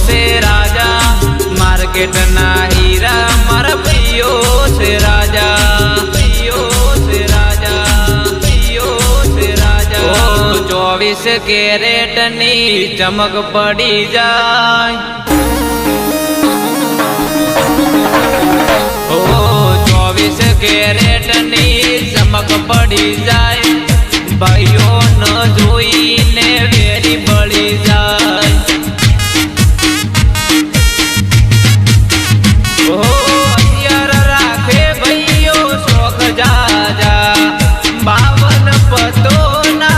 से राजा मार्केट ना हीरा मारा पियो से राजा पियो से राजा पियो से राजा 24 कैरेट नी चमक पड़ी जाए 24 कैरेट नी चमक पड़ी जाए भाइयों न जोई ने वेरी बड़ी जाए हथियार राखे भैयो शौक जा जा 52 पतो ना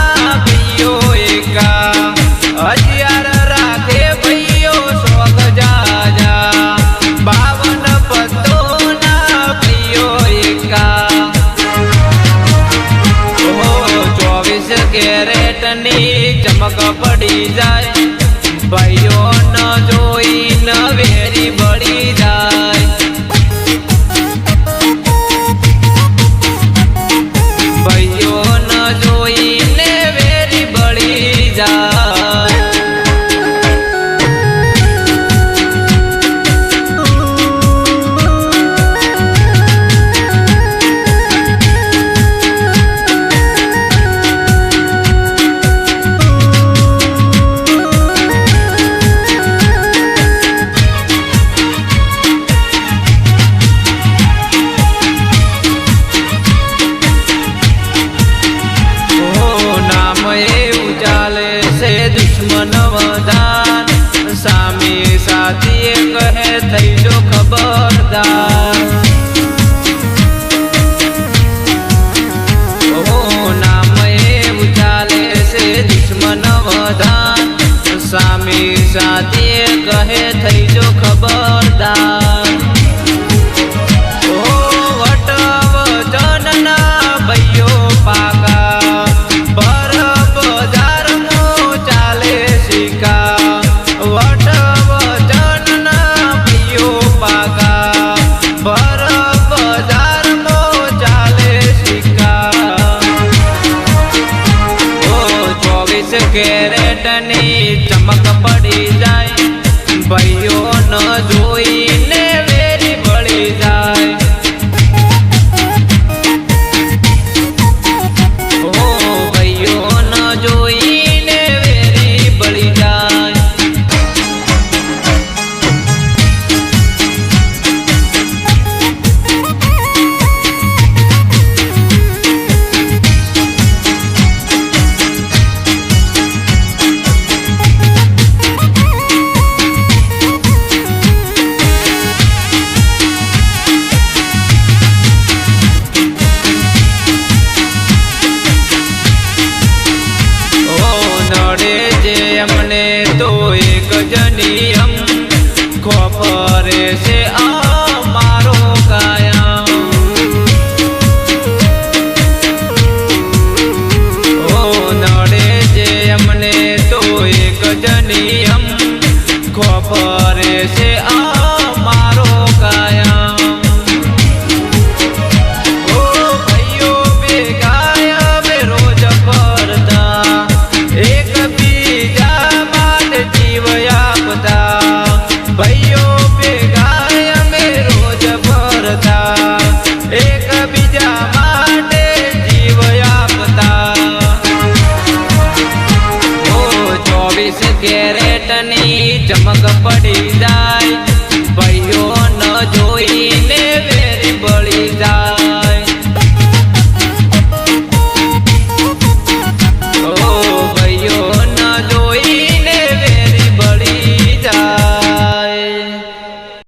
भैयो एका हथियार राखे भैयो शौक जा जा 52 पतो ना भैयो एका 24 कैरेट नी चमक पड़ी जाए भाइयों न जोई न वेरी बड़ी जाए भाइयों न जोई ने वेरी बड़ी जाए दुश्मन वदान सामी साथी कहे थई जो खबरदार नाम उजाले से दुश्मन वदान सामी साथी कहे थई जो खबरदार वट वचन भैयो पाका कैरेट नी चमक पड़ी जाए भाइयों न जोई ने वेरी बड़ी जाए भाइयों न जोई ने वेरी बड़ी जाए हमने तो एक जनियम खोपरे से मारो कायम नड़े जे हमने तो एक जनियम खोपरे से मारो कायम भैयो बेगाया में रोज पड़ता एक भैयो बेगाय में रोज भरता एक बीजा माटे जीव आपता 24 कैरेट नी चमक पड़ी